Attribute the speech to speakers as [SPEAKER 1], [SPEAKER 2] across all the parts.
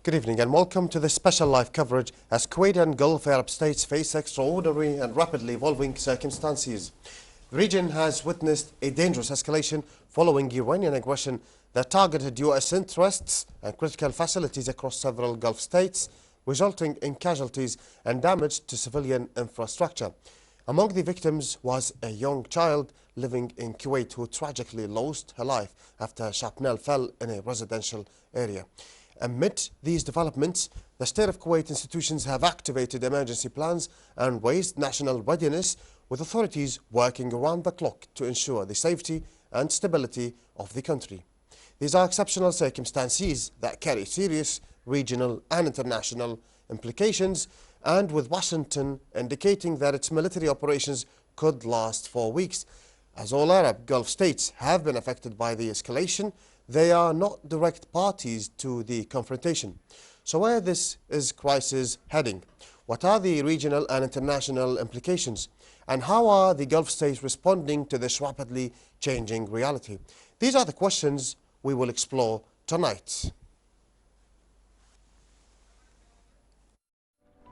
[SPEAKER 1] Good evening and welcome to this special live coverage as Kuwait and Gulf Arab states face extraordinary and rapidly evolving circumstances. The region has witnessed a dangerous escalation following Iranian aggression that targeted U.S. interests and critical facilities across several Gulf states, resulting in casualties and damage to civilian infrastructure. Among the victims was a young child living in Kuwait who tragically lost her life after shrapnel fell in a residential area. Amid these developments, the State of Kuwait institutions have activated emergency plans and raised national readiness, with authorities working around the clock to ensure the safety and stability of the country. These are exceptional circumstances that carry serious regional and international implications, and with Washington indicating that its military operations could last for weeks. As all Arab Gulf states have been affected by the escalation, they are not direct parties to the confrontation. So where is this crisis heading? What are the regional and international implications? And how are the Gulf states responding to this rapidly changing reality? These are the questions we will explore tonight.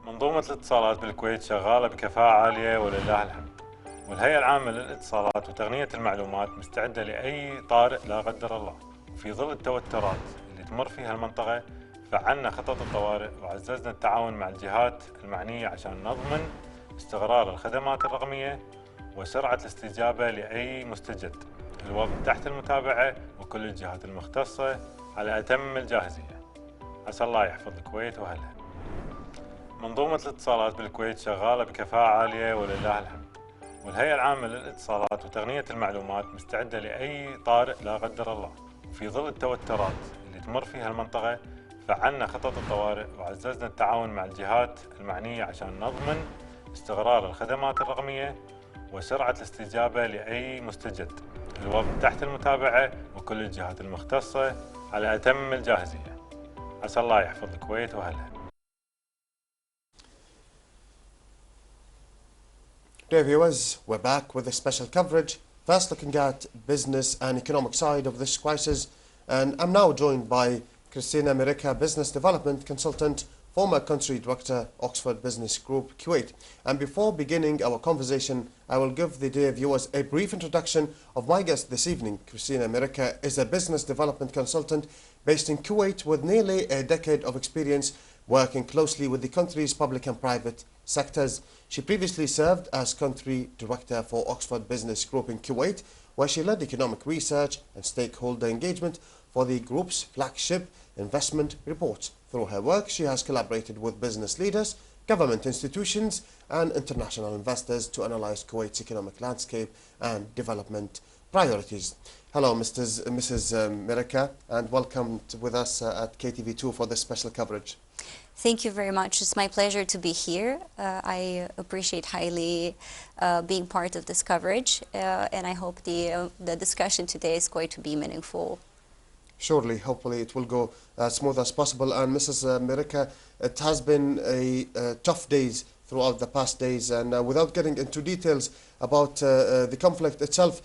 [SPEAKER 2] منظومة الاتصالات بالكويت شغالة بكفاءة عالية ولله الحمد. والهيئة العامة للاتصالات وتقنية المعلومات مستعدة لأي طارئ لا قدر الله. وفي ظل التوترات اللي تمر فيها المنطقة، فعلنا خطط الطوارئ وعززنا التعاون مع الجهات المعنية عشان نضمن استقرار الخدمات الرقمية وسرعة الاستجابة لأي مستجد. الوضع تحت المتابعة وكل الجهات المختصة على أتم الجاهزية. عسى الله يحفظ الكويت وأهلها. منظومة الاتصالات بالكويت شغالة بكفاءة عالية ولله الحمد. والهيئة العامة للاتصالات وتقنية المعلومات مستعدة لأي طارئ لا قدر الله. في ظل التوترات اللي تمر فيها المنطقة، فعلنا خطط الطوارئ وعززنا التعاون مع الجهات المعنية عشان نضمن استقرار الخدمات الرقمية وسرعة الاستجابة لأي مستجد. الوضع تحت المتابعة وكل الجهات المختصة على أتم الجاهزية. عسى الله يحفظ الكويت وأهلها.
[SPEAKER 1] Dear viewers, we're back with a special coverage, first looking at business and economic side of this crisis, and I'm now joined by Cristina-Gabriela Mirica, Business Development Consultant, former Country Director, Oxford Business Group, Kuwait. And before beginning our conversation, I will give the dear viewers a brief introduction of my guest this evening. Cristina-Gabriela Mirica is a Business Development Consultant based in Kuwait with nearly a decade of experience working closely with the country's public and private sectors. She previously served as Country Director for Oxford Business Group in Kuwait, where she led economic research and stakeholder engagement for the group's flagship investment report. Through her work, she has collaborated with business leaders, government institutions and international investors to analyze Kuwait's economic landscape and development priorities. Hello, Mrs. Mirica, and welcome with us at KTV2 for this special coverage.
[SPEAKER 3] Thank you very much. It's my pleasure to be here. I appreciate highly being part of this coverage, and I hope the discussion today is going to be meaningful.
[SPEAKER 1] Surely, hopefully it will go as smooth as possible. And Mrs. Mirica, it has been a tough days throughout the past days, and without getting into details about the conflict itself,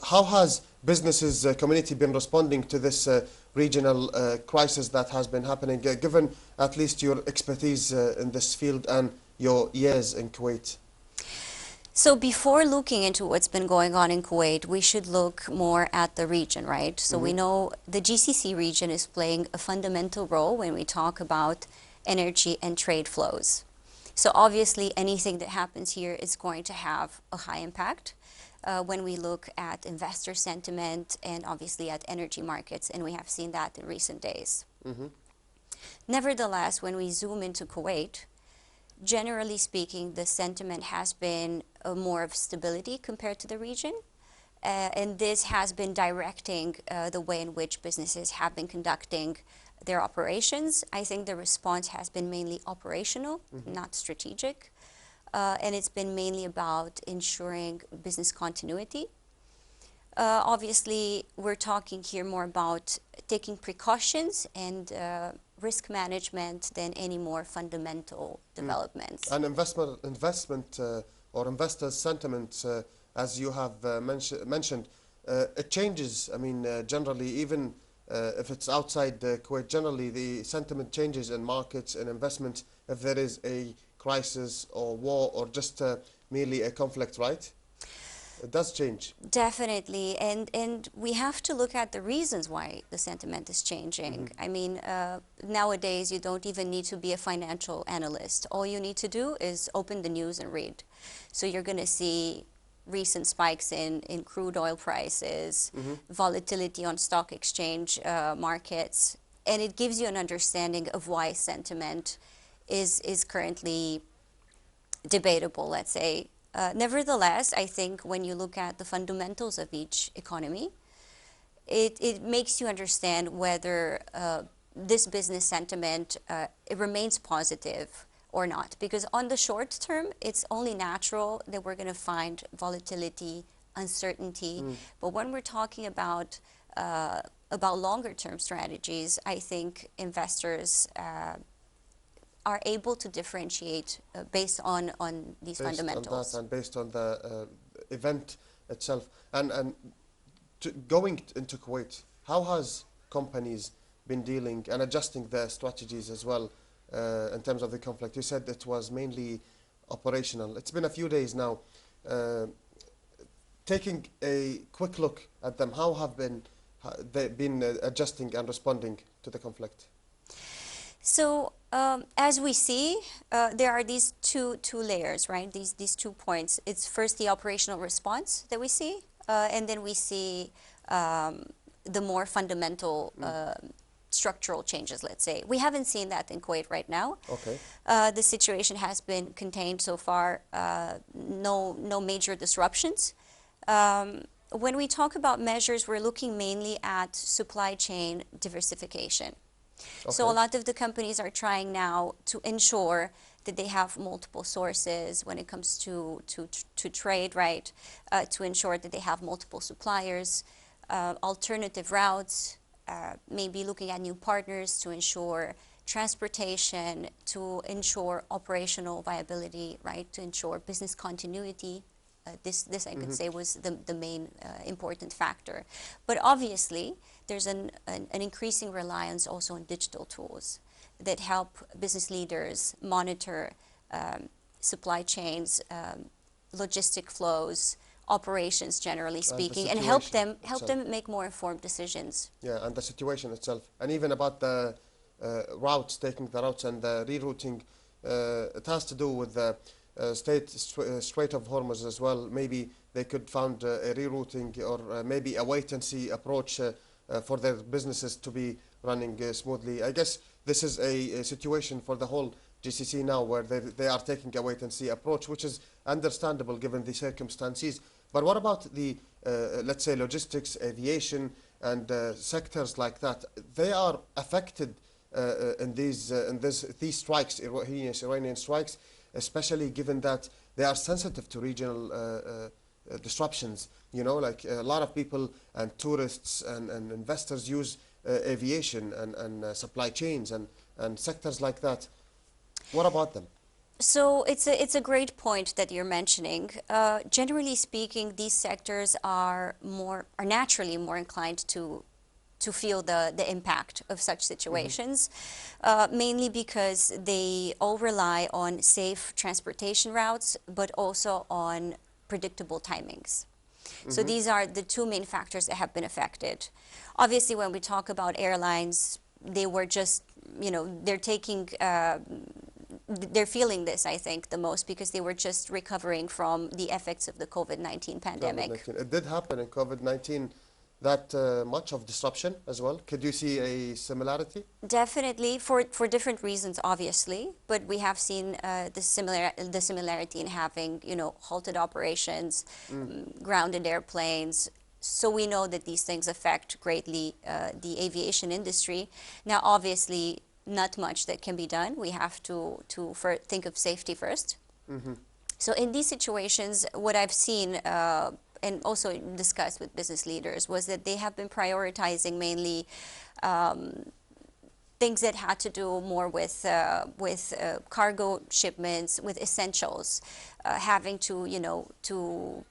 [SPEAKER 1] how has businesses community been responding to this regional crisis that has been happening, given at least your expertise in this field and your years in Kuwait?
[SPEAKER 3] So before looking into what's been going on in Kuwait, we should look more at the region, right? So we know the GCC region is playing a fundamental role when we talk about energy and trade flows. So obviously anything that happens here is going to have a high impact when we look at investor sentiment and obviously at energy markets, and we have seen that in recent days. Nevertheless, when we zoom into Kuwait, generally speaking, the sentiment has been more of stability compared to the region, and this has been directing the way in which businesses have been conducting their operations. I think the response has been mainly operational, not strategic. And it's been mainly about ensuring business continuity. Obviously, we're talking here more about taking precautions and risk management than any more fundamental developments.
[SPEAKER 1] And investment or investors' sentiment, as you have mentioned, it changes. I mean, generally, even if it's outside Kuwait, generally the sentiment changes in markets and investments if there is a crisis or war or just merely a conflict, right? It does change.
[SPEAKER 3] Definitely, and we have to look at the reasons why the sentiment is changing. I mean, nowadays you don't even need to be a financial analyst. All you need to do is open the news and read. So you're going to see recent spikes in crude oil prices, volatility on stock exchange markets, and it gives you an understanding of why sentiment is currently debatable, let's say. Nevertheless, I think when you look at the fundamentals of each economy, it makes you understand whether this business sentiment it remains positive or not. Because on the short term, it's only natural that we're going to find volatility, uncertainty. But when we're talking about longer term strategies, I think investors are able to differentiate based on these fundamentals.
[SPEAKER 1] On that and based on the event itself. And going into Kuwait, how has companies been dealing and adjusting their strategies as well in terms of the conflict? You said it was mainly operational. It's been a few days now. Taking a quick look at them, how have they been adjusting and responding to the conflict?
[SPEAKER 3] So as we see, there are these two layers, right? These 2 points. It's first the operational response that we see, and then we see the more fundamental structural changes, let's say. We haven't seen that in Kuwait right now.
[SPEAKER 1] Okay.
[SPEAKER 3] The situation has been contained so far, no major disruptions. When we talk about measures, we're looking mainly at supply chain diversification. Okay. So a lot of the companies are trying now to ensure that they have multiple sources when it comes to trade, right? To ensure that they have multiple suppliers, alternative routes, maybe looking at new partners to ensure transportation, to ensure operational viability, right? To ensure business continuity. This I could say was the main important factor. But obviously, there's an increasing reliance also on digital tools that help business leaders monitor supply chains, logistic flows, operations generally speaking, and help them make more informed decisions.
[SPEAKER 1] Yeah, and the situation itself, and even about the routes, taking the routes and the rerouting, it has to do with the Strait of Hormuz as well. Maybe they could find a rerouting or maybe a wait-and-see approach for their businesses to be running smoothly. I guess this is a situation for the whole GCC now, where they are taking a wait-and-see approach, which is understandable given the circumstances. But what about the, let's say, logistics, aviation, and sectors like that? They are affected in these strikes, Iranian strikes, especially given that they are sensitive to regional disruptions. You know, like a lot of people and tourists and investors use aviation and supply chains and sectors like that. What about them?
[SPEAKER 3] So it's a great point that you're mentioning. Generally speaking, these sectors are naturally more inclined to feel the impact of such situations, mainly because they all rely on safe transportation routes, but also on predictable timings. So these are the two main factors that have been affected. Obviously, when we talk about airlines, they were just, they're feeling this, I think, the most because they were just recovering from the effects of the COVID-19 pandemic.
[SPEAKER 1] It did happen in COVID-19, that much of disruption as well. Could you see a similarity?
[SPEAKER 3] Definitely, for different reasons, obviously, but we have seen the similarity in having, halted operations, grounded airplanes. So we know that these things affect greatly the aviation industry. Now, obviously, not much that can be done. We have to think of safety first. So in these situations, what I've seen and also discussed with business leaders was that they have been prioritizing mainly things that had to do more with cargo shipments, with essentials, having to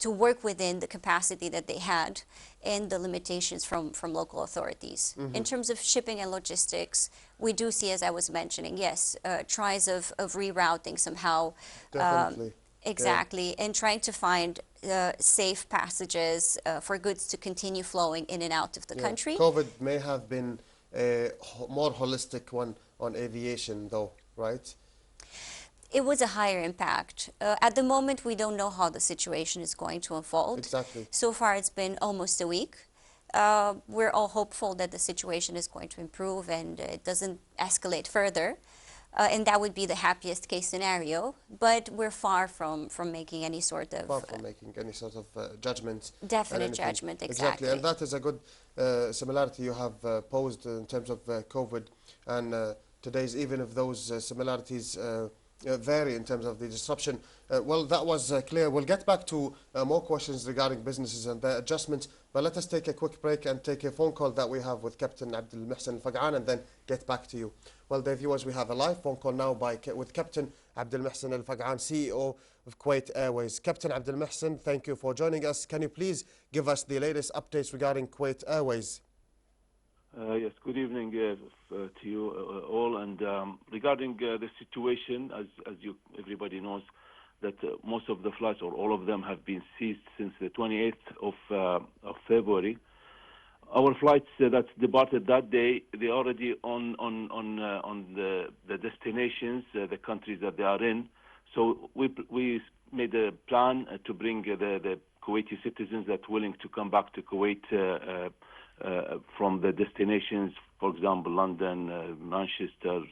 [SPEAKER 3] to work within the capacity that they had and the limitations from local authorities. In terms of shipping and logistics, we do see, as I was mentioning, yes, tries of rerouting somehow.
[SPEAKER 1] Definitely.
[SPEAKER 3] Exactly, and trying to find safe passages for goods to continue flowing in and out of the country.
[SPEAKER 1] COVID may have been a more holistic one on aviation, though, right?
[SPEAKER 3] It was a higher impact. At the moment, we don't know how the situation is going to unfold.
[SPEAKER 1] Exactly.
[SPEAKER 3] So far, it's been almost a week. We're all hopeful that the situation is going to improve and it doesn't escalate further. And that would be the happiest case scenario. But we're far from making any sort of...
[SPEAKER 1] Far from making any sort of judgment.
[SPEAKER 3] Definite judgment, exactly.
[SPEAKER 1] And that is a good similarity you have posed in terms of COVID and today's, even if those similarities vary in terms of the disruption. Well, that was clear. We'll get back to more questions regarding businesses and their adjustments, but let us take a quick break and take a phone call that we have with Captain Abdul Muhsin Al-Fag'an and then get back to you. Well, dear viewers, we have a live phone call now with Captain Abdul Muhsin Al-Fag'an, CEO of Kuwait Airways. Captain Abdul Muhsin, thank you for joining us. Can you please give us the latest updates regarding Kuwait Airways?
[SPEAKER 4] Yes, good evening to you all. And regarding the situation, as everybody knows, that most of the flights or all of them have been ceased since the 28th of February. Our flights that departed that day, they're already on the destinations, the countries that they are in. So we made a plan to bring the Kuwaiti citizens that are willing to come back to Kuwait from the destinations, for example, London, Manchester,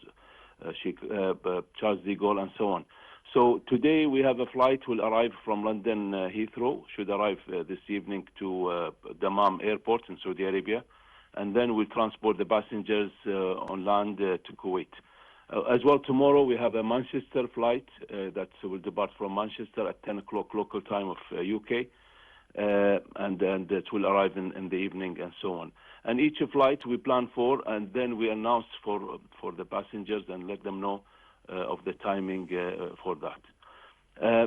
[SPEAKER 4] Charles de Gaulle, and so on. So today we have a flight will arrive from London Heathrow, should arrive this evening to Dammam Airport in Saudi Arabia, and then we'll transport the passengers on land to Kuwait. As well, tomorrow we have a Manchester flight that will depart from Manchester at 10 o'clock local time of UK. And it will arrive in the evening and so on. And each flight we plan for, and then we announce for the passengers and let them know of the timing for that.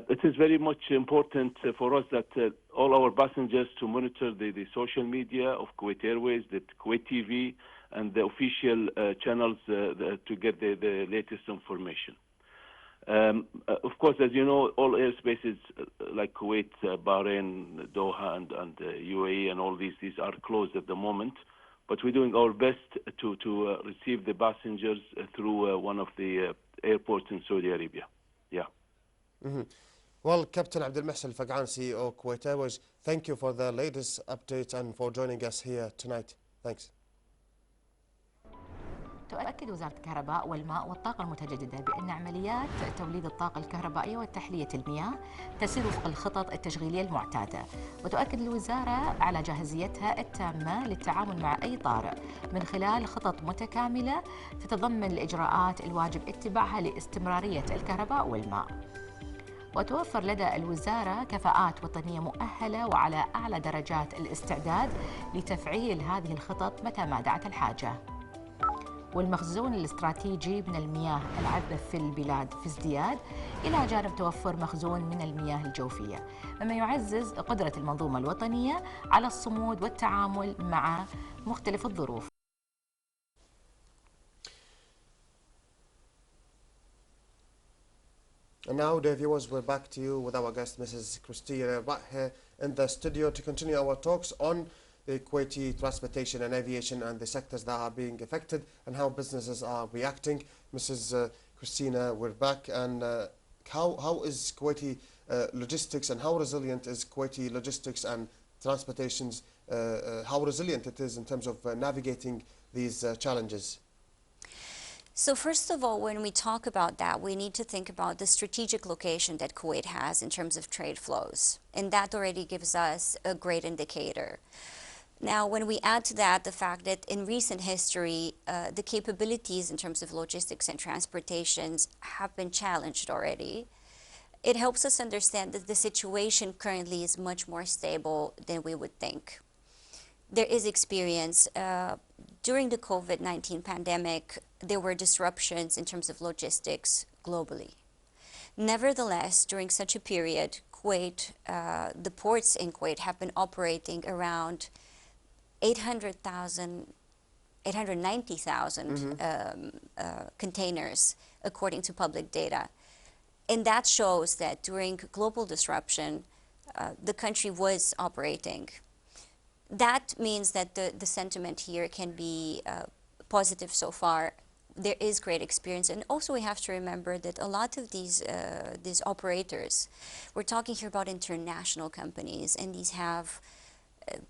[SPEAKER 4] It is very much important for us that all our passengers to monitor the social media of Kuwait Airways, the Kuwait TV, and the official channels to get the latest information. Of course, as you know, all airspaces like Kuwait, Bahrain, Doha, and UAE, and all these are closed at the moment. But we're doing our best to receive the passengers through one of the airports in Saudi Arabia. Yeah.
[SPEAKER 1] Well, Captain Abdul Muhsin Al-Fag'an, CEO Kuwait Airways, thank you for the latest update and for joining us here tonight. Thanks.
[SPEAKER 5] تؤكد وزارة الكهرباء والماء والطاقة المتجددة بأن عمليات توليد الطاقة الكهربائية وتحلية المياه تسير وفق الخطط التشغيلية المعتادة، وتؤكد الوزارة على جاهزيتها التامة للتعامل مع أي طارئ من خلال خطط متكاملة تتضمن الإجراءات الواجب اتباعها لاستمرارية الكهرباء والماء. وتوفر لدى الوزارة كفاءات وطنية مؤهلة وعلى أعلى درجات الاستعداد لتفعيل هذه الخطط متى ما دعت الحاجة. والمخزون الاستراتيجي من المياه العذبة في البلاد في ازدياد، إلى جانب توفر مخزون من المياه الجوفية، مما يعزز قدرة المنظومة الوطنية على الصمود والتعامل مع مختلف الظروف.
[SPEAKER 1] And now, dear viewers, we're back to you with our guest, Mrs. Cristina, right here in the studio to continue our talks on the Kuwaiti transportation and aviation and the sectors that are being affected and how businesses are reacting. Mrs. Cristina, we're back, and how is Kuwaiti logistics and how resilient is Kuwaiti logistics and transportations, how resilient it is in terms of navigating these challenges?
[SPEAKER 3] So first of all, when we talk about that, we need to think about the strategic location that Kuwait has in terms of trade flows, and that already gives us a great indicator. Now, when we add to that the fact that in recent history, the capabilities in terms of logistics and transportations have been challenged already, it helps us understand that the situation currently is much more stable than we would think. There is experience. During the COVID-19 pandemic, there were disruptions in terms of logistics globally. Nevertheless, during such a period, Kuwait, the ports in Kuwait have been operating around 890,000 containers, according to public data. And that shows that during global disruption, the country was operating. That means that the sentiment here can be positive so far. There is great experience, and also we have to remember that a lot of these operators, we're talking here about international companies, and these have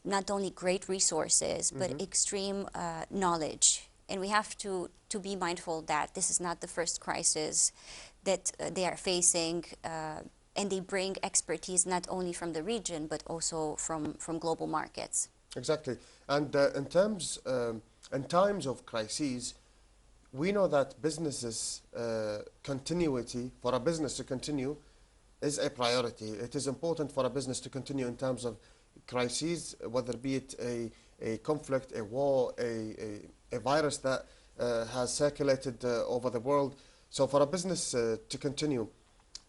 [SPEAKER 3] not only great resources but extreme knowledge. And we have to be mindful that this is not the first crisis that they are facing, and they bring expertise not only from the region but also from global markets.
[SPEAKER 1] Exactly. And in times of crises, we know that businesses continuity, for a business to continue, is a priority. It is important for a business to continue in terms of crises, whether be it a conflict, a war, a virus that has circulated over the world. So for a business to continue,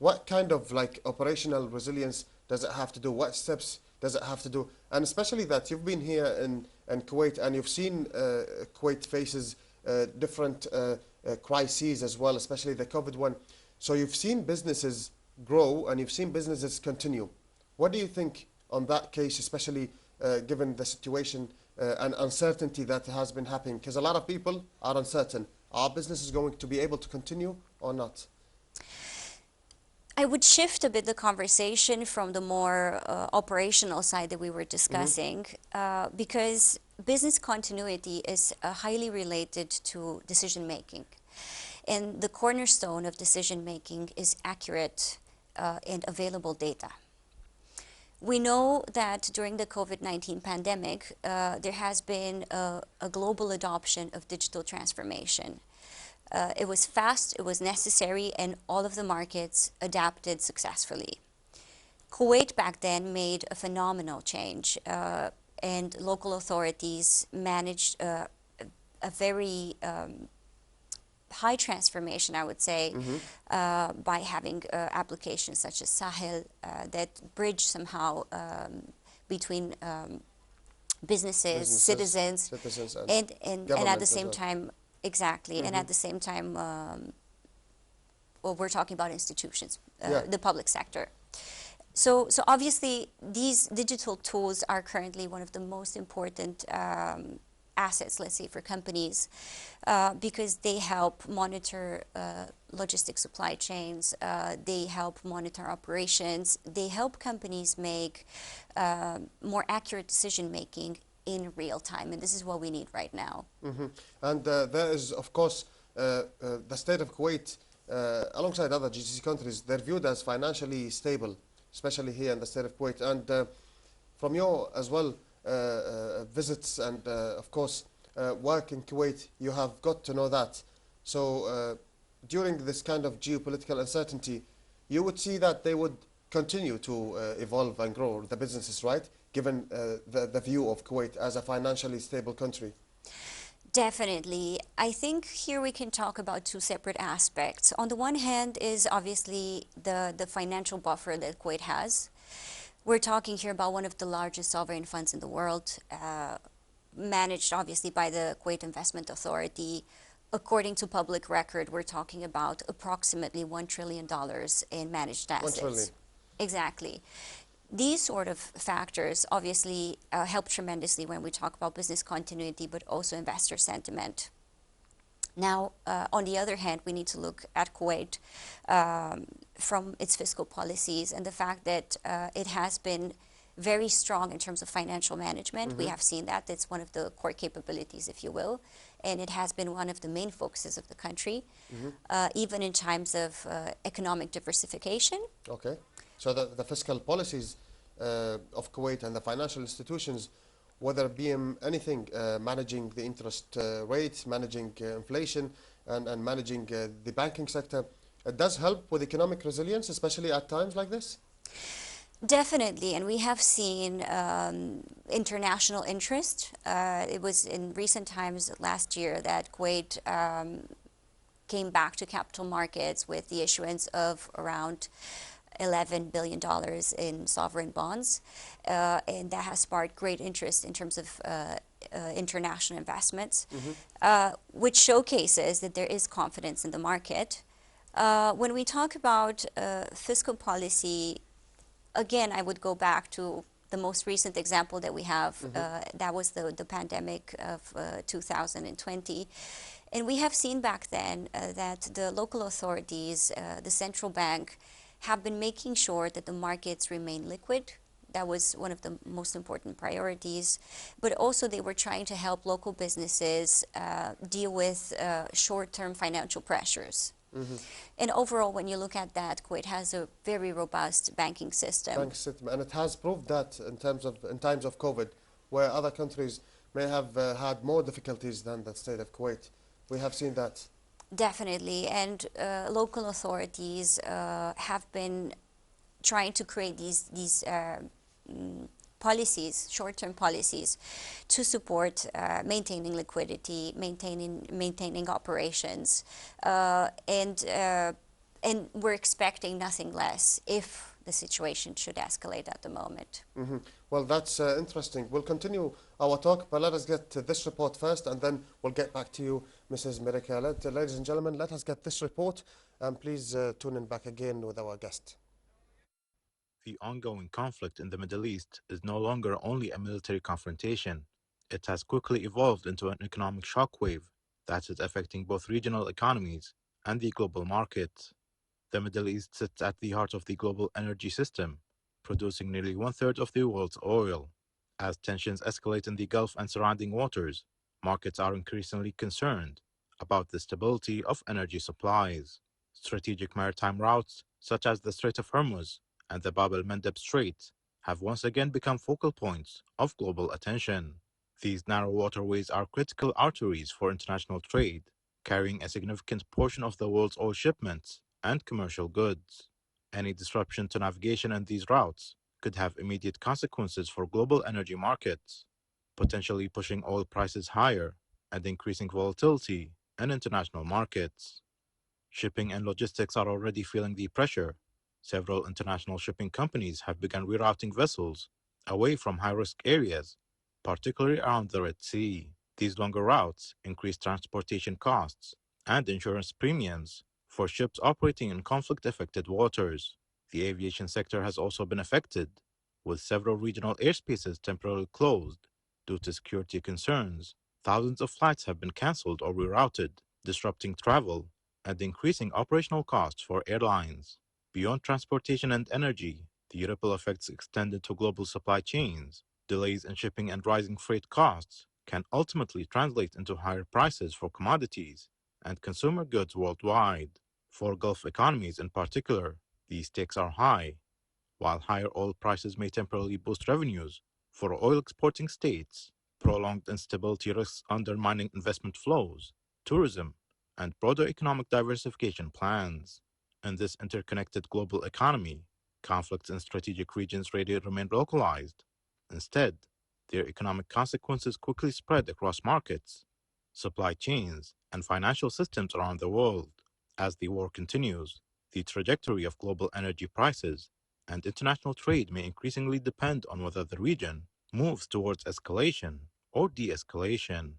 [SPEAKER 1] what kind of like operational resilience does it have to do? What steps does it have to do? And especially that you've been here in Kuwait, and you've seen Kuwait faces different crises as well, especially the COVID one. So you've seen businesses grow and you've seen businesses continue. What do you think on that case, especially given the situation and uncertainty that has been happening? Because a lot of people are uncertain. Are businesses going to be able to continue or not?
[SPEAKER 3] I would shift a bit the conversation from the more operational side that we were discussing, because business continuity is highly related to decision making. And the cornerstone of decision making is accurate and available data. We know that during the COVID-19 pandemic, there has been a global adoption of digital transformation. It was fast, it was necessary, and all of the markets adapted successfully. Kuwait back then made a phenomenal change, and local authorities managed a very high transformation, I would say, by having applications such as Sahel that bridge somehow between businesses, citizens and at the same time, exactly, and at the same time, well, we're talking about institutions, the public sector. So obviously, these digital tools are currently one of the most important assets, let's say, for companies, because they help monitor logistic supply chains, they help monitor operations, they help companies make more accurate decision-making in real time, and this is what we need right now.
[SPEAKER 1] And there is, of course, the state of Kuwait, alongside other GCC countries, they're viewed as financially stable, especially here in the state of Kuwait. And from your, as well, visits and, of course, work in Kuwait, you have got to know that. So during this kind of geopolitical uncertainty, you would see that they would continue to evolve and grow, the businesses, right? Given the view of Kuwait as a financially stable country.
[SPEAKER 3] Definitely. I think here we can talk about two separate aspects. On the one hand is obviously the financial buffer that Kuwait has. We're talking here about one of the largest sovereign funds in the world, managed obviously by the Kuwait Investment Authority. According to public record, we're talking about approximately $1 trillion in managed assets.
[SPEAKER 1] 1 trillion.
[SPEAKER 3] Exactly. These sort of factors obviously help tremendously when we talk about business continuity, but also investor sentiment. Now, on the other hand, we need to look at Kuwait from its fiscal policies and the fact that it has been very strong in terms of financial management. We have seen that. It's one of the core capabilities, if you will, and it has been one of the main focuses of the country, even in times of economic diversification.
[SPEAKER 1] Okay. So the fiscal policies of Kuwait and the financial institutions, whether it be anything, managing the interest rates, managing inflation, and managing the banking sector, it does help with economic resilience, especially at times like this?
[SPEAKER 3] Definitely, and we have seen international interest. It was in recent times last year that Kuwait came back to capital markets with the issuance of around $11 billion in sovereign bonds, and that has sparked great interest in terms of international investments, which showcases that there is confidence in the market. When we talk about fiscal policy, again, I would go back to the most recent example that we have, that was the pandemic of 2020. And we have seen back then that the local authorities, the central bank, have been making sure that the markets remain liquid. That was one of the most important priorities. But also they were trying to help local businesses deal with short-term financial pressures. And overall, when you look at that, Kuwait has a very robust banking system.
[SPEAKER 1] And it has proved that in times of COVID, where other countries may have had more difficulties than the state of Kuwait. We have seen that.
[SPEAKER 3] Definitely, and local authorities have been trying to create these policies, short-term policies, to support maintaining liquidity, maintaining operations, and we're expecting nothing less if the situation should escalate at the moment.
[SPEAKER 1] Well, that's interesting. We'll continue our talk, but let us get to this report first, and then we'll get back to you, Mrs. Mirica. Ladies and gentlemen, let us get this report, and please tune in back again with our guest.
[SPEAKER 6] The ongoing conflict in the Middle East is no longer only a military confrontation. It has quickly evolved into an economic shockwave that is affecting both regional economies and the global market. The Middle East sits at the heart of the global energy system, producing nearly one-third of the world's oil. As tensions escalate in the Gulf and surrounding waters, markets are increasingly concerned about the stability of energy supplies. Strategic maritime routes, such as the Strait of Hormuz and the Bab el-Mandeb Strait, have once again become focal points of global attention. These narrow waterways are critical arteries for international trade, carrying a significant portion of the world's oil shipments and commercial goods. Any disruption to navigation in these routes could have immediate consequences for global energy markets, potentially pushing oil prices higher and increasing volatility in international markets. Shipping and logistics are already feeling the pressure. Several international shipping companies have begun rerouting vessels away from high-risk areas, particularly around the Red Sea. These longer routes increase transportation costs and insurance premiums for ships operating in conflict-affected waters. The aviation sector has also been affected, with several regional airspaces temporarily closed due to security concerns. Thousands of flights have been cancelled or rerouted, disrupting travel and increasing operational costs for airlines. Beyond transportation and energy, the ripple effects extend into global supply chains. Delays in shipping and rising freight costs can ultimately translate into higher prices for commodities and consumer goods worldwide. For Gulf economies in particular, these stakes are high. While higher oil prices may temporarily boost revenues for oil exporting states, prolonged instability risks undermining investment flows, tourism, and broader economic diversification plans. In this interconnected global economy, conflicts in strategic regions rarely remain localized. Instead, their economic consequences quickly spread across markets, supply chains, and financial systems around the world. As the war continues, the trajectory of global energy prices and international trade may increasingly depend on whether the region moves towards escalation or de-escalation.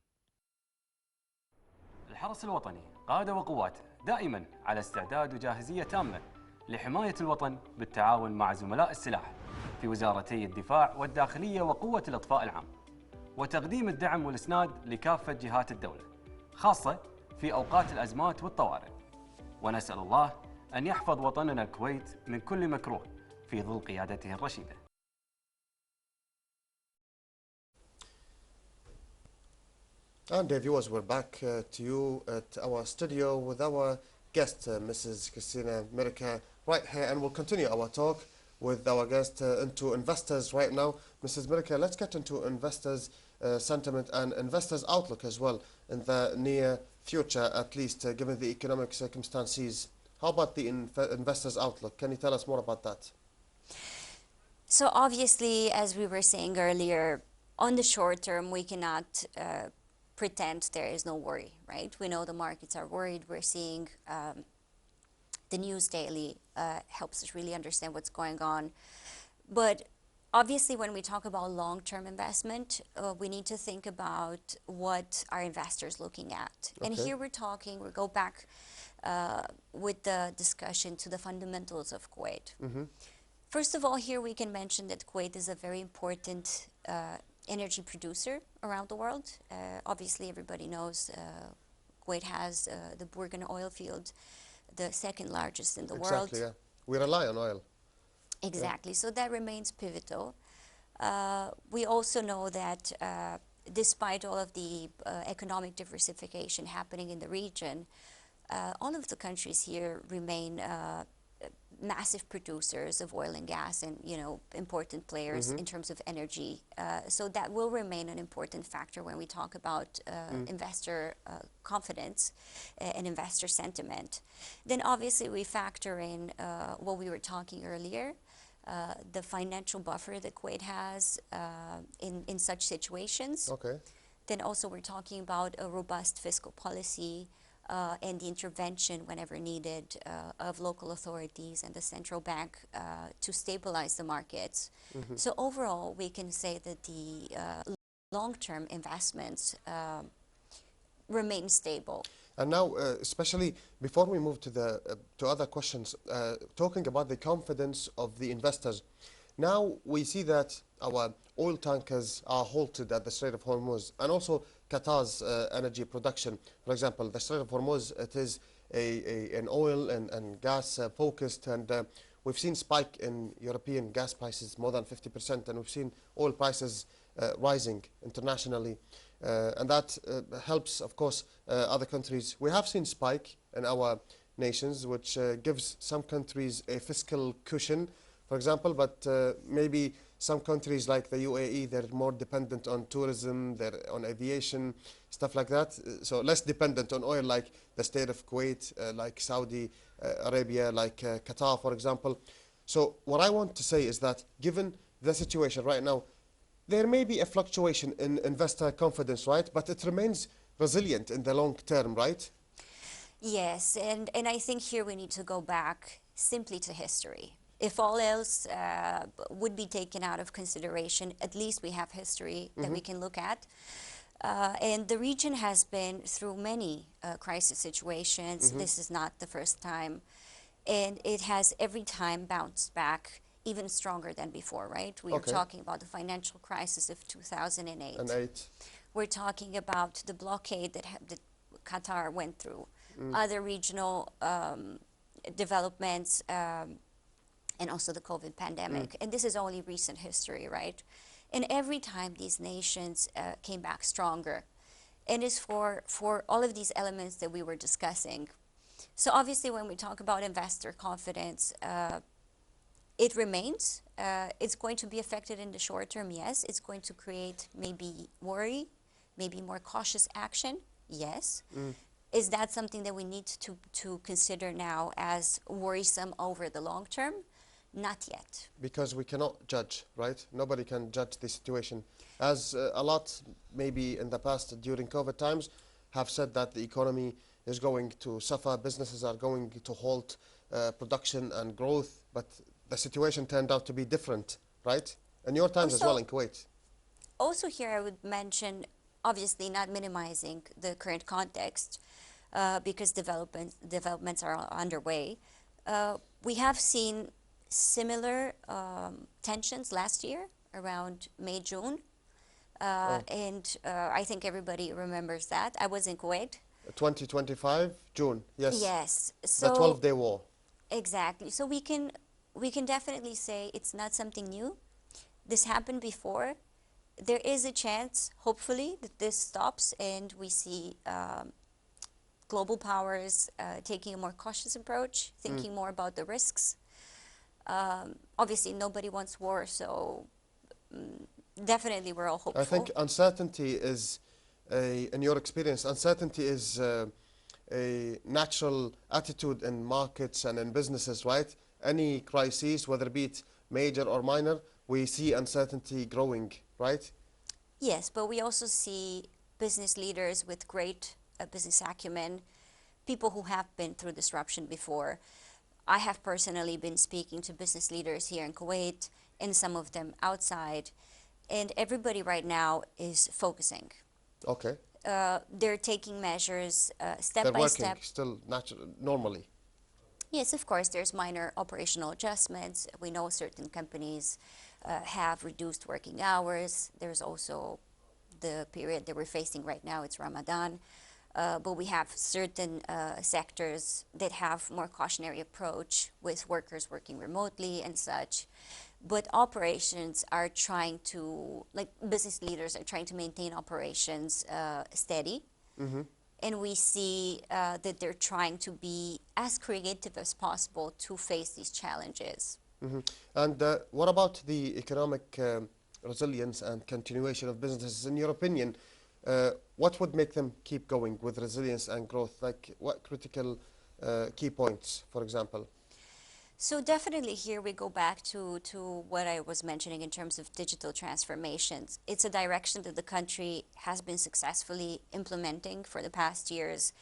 [SPEAKER 7] الحرس الوطني قادة وقواته دائما على استعداد وجاهزية تامة لحماية الوطن بالتعاون مع زملاء السلاح في وزارتي الدفاع والداخلية وقوة الإطفاء العام، وتقديم الدعم والإسناد لكافة جهات الدولة، خاصة في أوقات الأزمات والطوارئ. ونسأل الله أن يحفظ وطننا الكويت من كل مكروه في ظل قيادته الرشيدة.
[SPEAKER 1] And dear viewers, we're back to you at our studio with our guest, Mrs. Cristina-Gabriela Mirica, right here, and we'll continue our talk with our guest into investors right now. Mrs. Mirica, let's get into investors' sentiment and investors' outlook as well in the near future, at least given the economic circumstances. How about the investors' outlook? Can you tell us more about that?
[SPEAKER 3] So obviously, as we were saying earlier, on the short term, we cannot pretend there is no worry, right? We know the markets are worried. We're seeing the news daily helps us really understand what's going on. But obviously, when we talk about long-term investment, we need to think about what are investors looking at. And here we go back with the discussion to the fundamentals of Kuwait. First of all, here we can mention that Kuwait is a very important energy producer around the world. Obviously, everybody knows Kuwait has the Burgan oil field, the second largest in the world.
[SPEAKER 1] Exactly, yeah. We rely on oil.
[SPEAKER 3] Exactly, so that remains pivotal. We also know that despite all of the economic diversification happening in the region, all of the countries here remain massive producers of oil and gas and, you know, important players in terms of energy. So that will remain an important factor when we talk about investor confidence and investor sentiment. Then obviously we factor in what we were talking earlier, the financial buffer that Kuwait has in such situations. Then also we're talking about a robust fiscal policy and the intervention whenever needed of local authorities and the central bank to stabilize the markets. So overall, we can say that the long-term investments remain stable.
[SPEAKER 1] And now, especially before we move to the to other questions, talking about the confidence of the investors. Now we see that our oil tankers are halted at the Strait of Hormuz, and also Qatar's energy production. For example, the Strait of Hormuz, it is an oil and gas focused, and we've seen spike in European gas prices more than 50%, and we've seen oil prices rising internationally. And that helps, of course, other countries. We have seen spike in our nations, which gives some countries a fiscal cushion, for example, but maybe some countries like the UAE, they're more dependent on tourism, they're on aviation, stuff like that. So less dependent on oil, like the state of Kuwait, like Saudi Arabia, like Qatar, for example. So what I want to say is that given the situation right now, there may be a fluctuation in investor confidence, right? But it remains resilient in the long term, right?
[SPEAKER 3] Yes, and I think here we need to go back simply to history. If all else would be taken out of consideration, at least we have history that we can look at. And the region has been through many crisis situations. This is not the first time. And it has every time bounced back even stronger than before, right? We are talking about the financial crisis of 2008. We're talking about the blockade that Qatar went through, other regional developments, and also the COVID pandemic. And this is only recent history, right? And every time these nations came back stronger. And it's for all of these elements that we were discussing. So obviously when we talk about investor confidence, it remains. It's going to be affected in the short term, yes. It's going to create maybe worry, maybe more cautious action, yes. Is that something that we need to consider now as worrisome over the long term? Not yet.
[SPEAKER 1] Because we cannot judge, right? Nobody can judge the situation. As a lot, maybe in the past, during COVID times, have said that the economy is going to suffer, businesses are going to halt production and growth, but the situation turned out to be different, right? In your times as well in Kuwait.
[SPEAKER 3] Also here I would mention, obviously not minimizing the current context, because developments are underway. We have seen similar tensions last year around May, June. And I think everybody remembers that. I was in Kuwait.
[SPEAKER 1] 2025, June, yes.
[SPEAKER 3] Yes. So
[SPEAKER 1] the 12-day war.
[SPEAKER 3] Exactly. So we can definitely say it's not something new. This happened before. There is a chance, hopefully, that this stops and we see global powers taking a more cautious approach, thinking more about the risks. Obviously, nobody wants war, so definitely we're all hopeful.
[SPEAKER 1] I think uncertainty is, in your experience, uncertainty is a natural attitude in markets and in businesses, right? Any crises, whether be it major or minor, we see uncertainty growing, right?
[SPEAKER 3] Yes, but we also see business leaders with great business acumen, people who have been through disruption before, I have personally been speaking to business leaders here in Kuwait and some of them outside, and everybody right now is focusing.
[SPEAKER 1] Okay.
[SPEAKER 3] They're taking measures step
[SPEAKER 1] They're
[SPEAKER 3] by
[SPEAKER 1] working
[SPEAKER 3] step.
[SPEAKER 1] still normally.
[SPEAKER 3] Yes, of course, there's minor operational adjustments. We know certain companies have reduced working hours. There's also the period that we're facing right now, it's Ramadan. But we have certain sectors that have more cautionary approach with workers working remotely and such. But operations are trying to, like business leaders are trying to maintain operations steady. And we see that they're trying to be as creative as possible to face these challenges.
[SPEAKER 1] And what about the economic resilience and continuation of businesses? In your opinion, what would make them keep going with resilience and growth? Like what critical key points, for example?
[SPEAKER 3] So definitely here we go back to what I was mentioning in terms of digital transformations. It's a direction that the country has been successfully implementing for the past years,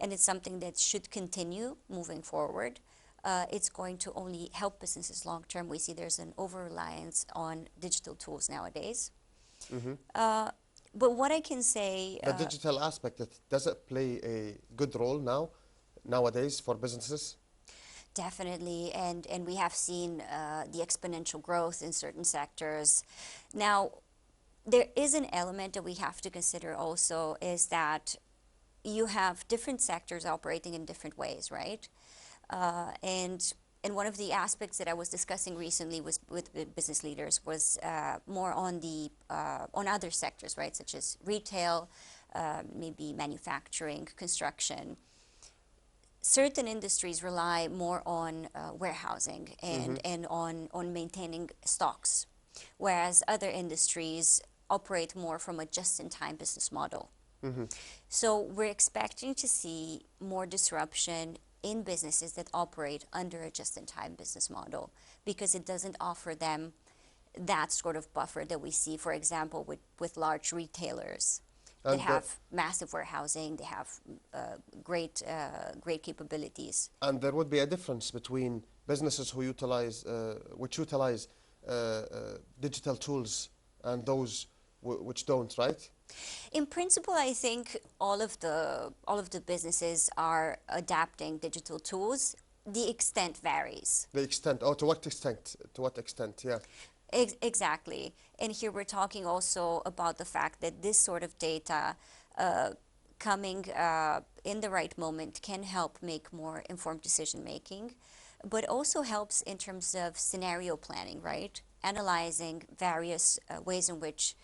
[SPEAKER 3] and it's something that should continue moving forward. It's going to only help businesses long term. We see there's an over-reliance on digital tools nowadays. But what I can say...
[SPEAKER 1] The digital aspect, does it play a good role nowadays for businesses?
[SPEAKER 3] Definitely, and we have seen the exponential growth in certain sectors. Now, there is an element that we have to consider also, is that you have different sectors operating in different ways, right? And one of the aspects that I was discussing recently with business leaders was more on the on other sectors, right, such as retail, maybe manufacturing, construction. Certain industries rely more on warehousing and on maintaining stocks, whereas other industries operate more from a just-in-time business model. So we're expecting to see more disruption in businesses that operate under a just-in-time business model, because it doesn't offer them that sort of buffer that we see, for example, with large retailers. They have massive warehousing, they have great capabilities.
[SPEAKER 1] And there would be a difference between businesses who utilize digital tools and those which don't, right?
[SPEAKER 3] In principle, I think all of the businesses are adapting digital tools. The extent varies.
[SPEAKER 1] The extent, to what extent? To what extent, yeah.
[SPEAKER 3] Exactly. And here we're talking also about the fact that this sort of data coming in the right moment can help make more informed decision making, but also helps in terms of scenario planning, right? Analyzing various ways in which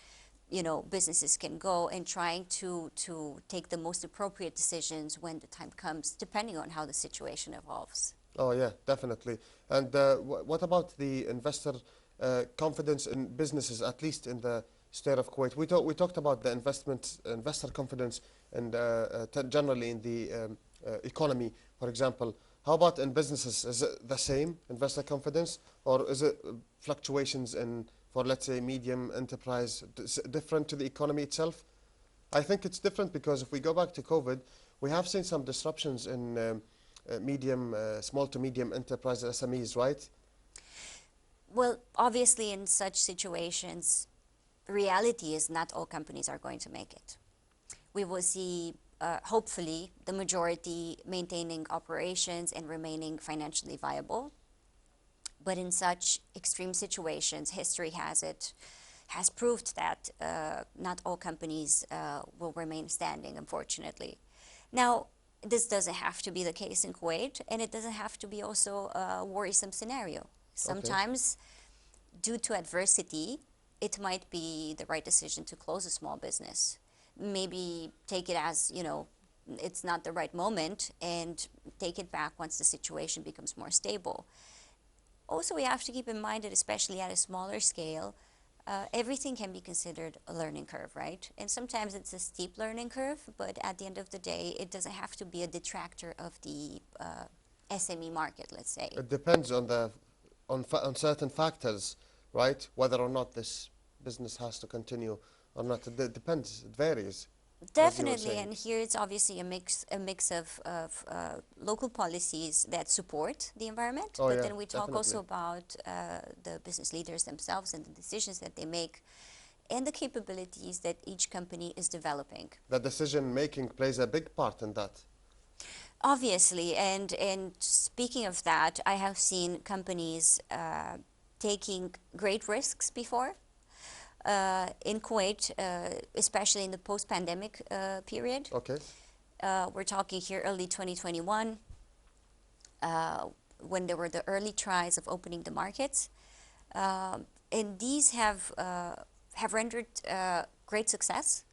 [SPEAKER 3] businesses can go and trying to take the most appropriate decisions when the time comes, depending on how the situation evolves.
[SPEAKER 1] Oh yeah, definitely. And what about the investor confidence in businesses, at least in the state of Kuwait? We talked about the investor confidence and generally in the economy, for example. How about in businesses? Is it the same, investor confidence, or is it fluctuations for, let's say, medium enterprise, different to the economy itself? I think it's different because if we go back to COVID, we have seen some disruptions in small to medium enterprise SMEs, right?
[SPEAKER 3] Well, obviously in such situations, reality is not all companies are going to make it. We will see, hopefully, the majority maintaining operations and remaining financially viable. But in such extreme situations, history has proved that not all companies will remain standing, unfortunately. Now, this doesn't have to be the case in Kuwait, and it doesn't have to be also a worrisome scenario. Sometimes, due to adversity, it might be the right decision to close a small business. Maybe take it as, it's not the right moment, and take it back once the situation becomes more stable. Also, we have to keep in mind that especially at a smaller scale, everything can be considered a learning curve, right? And sometimes it's a steep learning curve, but at the end of the day, it doesn't have to be a detractor of the SME market, let's say.
[SPEAKER 1] It depends on certain factors, right? Whether or not this business has to continue or not. It depends. It varies.
[SPEAKER 3] Definitely, and here it's obviously a mix of local policies that support the environment,
[SPEAKER 1] Oh,
[SPEAKER 3] but
[SPEAKER 1] yeah,
[SPEAKER 3] then we talk also
[SPEAKER 1] definitely.
[SPEAKER 3] about the business leaders themselves and the decisions that they make and the capabilities that each company is developing.
[SPEAKER 1] The decision making plays a big part in that.
[SPEAKER 3] Obviously, and speaking of that, I have seen companies taking great risks before. In Kuwait, especially in the post-pandemic period.
[SPEAKER 1] Okay.
[SPEAKER 3] We're talking here early 2021, when there were the early tries of opening the markets. And these have rendered great success.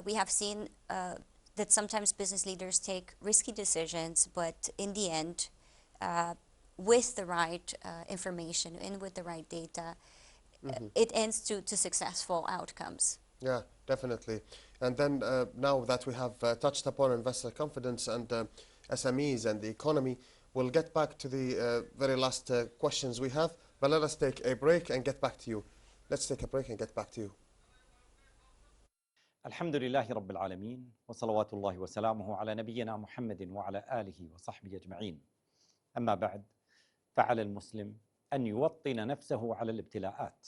[SPEAKER 3] We have seen that sometimes business leaders take risky decisions, but in the end, with the right information and with the right data, it ends to successful outcomes.
[SPEAKER 1] Yeah, definitely. And then now that we have touched upon investor confidence and SMEs and the economy, we'll get back to the very last questions we have. But let us take a break and get back to you. Let's take a break and get back to you.
[SPEAKER 8] الحمد لله رب العالمين وصلوات الله وسلامه على نبينا محمد وعلى آله وصحبه أجمعين. أما بعد، فعلى المسلم أن يوطن نفسه على الابتلاءات.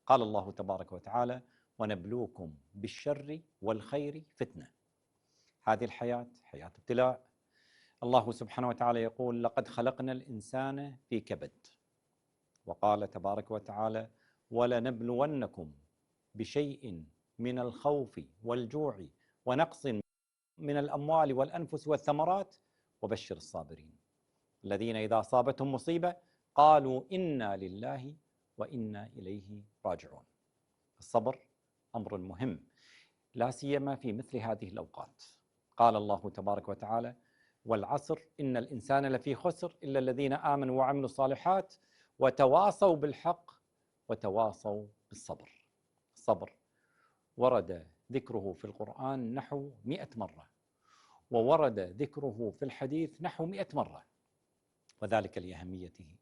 [SPEAKER 8] قال الله تبارك وتعالى: ونبلوكم بالشر والخير فتنة. هذه الحياة حياة ابتلاء. الله سبحانه وتعالى يقول: لقد خلقنا الإنسان في كبد. وقال تبارك وتعالى: ولنبلونكم بشيء من الخوف والجوع ونقص من الأموال والأنفس والثمرات وبشر الصابرين الذين إذا أصابتهم مصيبة قالوا إنا لله وإنا إليه راجعون. الصبر أمر مهم، لا سيما في مثل هذه الأوقات. قال الله تبارك وتعالى: والعصر إن الإنسان لفي خسر إلا الذين آمنوا وعملوا الصالحات وتواصوا بالحق وتواصوا بالصبر. الصبر ورد ذكره في القرآن نحو 100 مرة، وورد ذكره في الحديث نحو 100 مرة، وذلك لأهميته.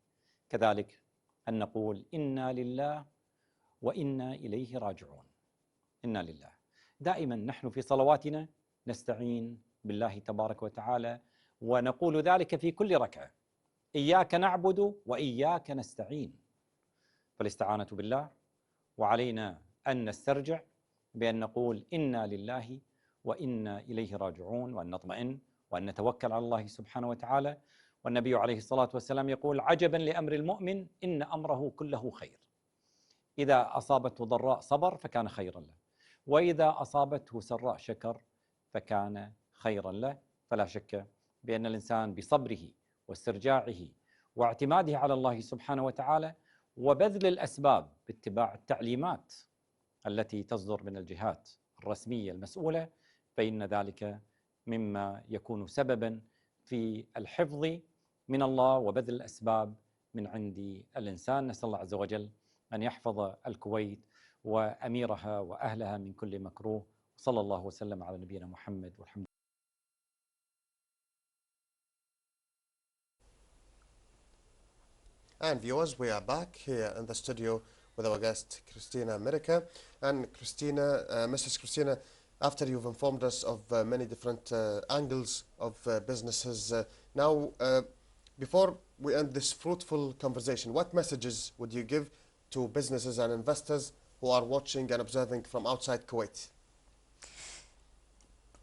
[SPEAKER 8] كذلك أن نقول إنا لله وإنا إليه راجعون. إنا لله. دائما نحن في صلواتنا نستعين بالله تبارك وتعالى، ونقول ذلك في كل ركعة: إياك نعبد وإياك نستعين. فالاستعانة بالله، وعلينا أن نسترجع بأن نقول إنا لله وإنا إليه راجعون، وأن نطمئن وأن نتوكل على الله سبحانه وتعالى. والنبي عليه الصلاة والسلام يقول: عجبا لأمر المؤمن إن أمره كله خير. إذا أصابته ضراء صبر فكان خيرا له، وإذا أصابته سراء شكر فكان خيرا له. فلا شك بأن الإنسان بصبره واسترجاعه واعتماده على الله سبحانه وتعالى وبذل الأسباب باتباع التعليمات التي تصدر من الجهات الرسمية المسؤولة، فإن ذلك مما يكون سببا في الحفظ من الله وبذل الأسباب من عند الإنسان. نسأل الله عز وجل أن يحفظ الكويت وأميرها وأهلها من كل مكروه. صلى الله وسلم على نبينا محمد والحمد.
[SPEAKER 1] And viewers, we are back here in the studio with our guest Cristina Mirica. And Cristina, Mrs. Cristina, after you've informed us of many different angles of businesses, now before we end this fruitful conversation, what messages would you give to businesses and investors who are watching and observing from outside Kuwait?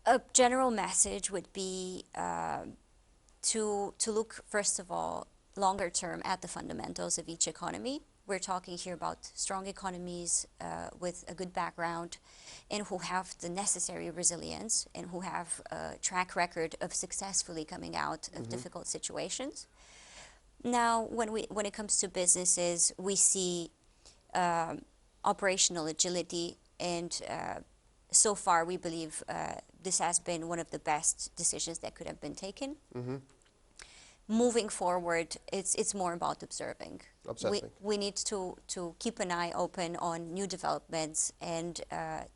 [SPEAKER 3] A general message would be to look, first of all, longer term at the fundamentals of each economy. We're talking here about strong economies with a good background and who have the necessary resilience and who have a track record of successfully coming out of difficult situations. Now, when it comes to businesses, we see operational agility, and so far we believe this has been one of the best decisions that could have been taken. Moving forward, it's more about observing. We need to keep an eye open on new developments and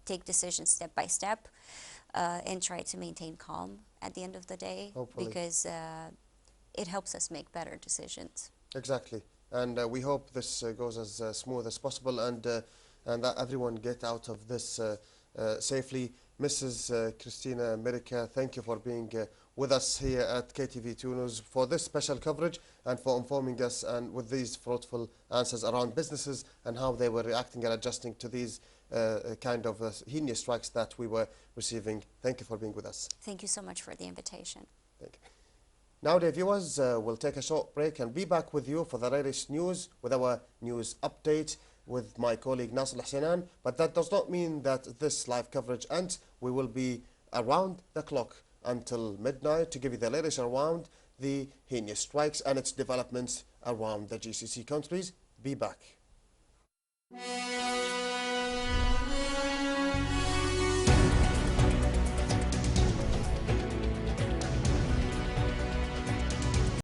[SPEAKER 3] take decisions step by step and try to maintain calm at the end of the day. Hopefully. Because it helps us make better decisions.
[SPEAKER 1] Exactly. And we hope this goes as smooth as possible and that everyone get out of this safely. Mrs. Cristina Mirica, thank you for being with us here at KTV2 News for this special coverage and for informing us and with these fruitful answers around businesses and how they were reacting and adjusting to these kind of heinous strikes that we were receiving. Thank you for being with us.
[SPEAKER 3] Thank you so much for the invitation.
[SPEAKER 1] Thank you. Now, dear viewers, we'll take a short break and be back with you for the latest news with our news update with my colleague Nasser Al-Husainan. But that does not mean that this live coverage ends. We will be around the clock until midnight to give you the latest around the heinous strikes and its developments around the GCC countries. Be back.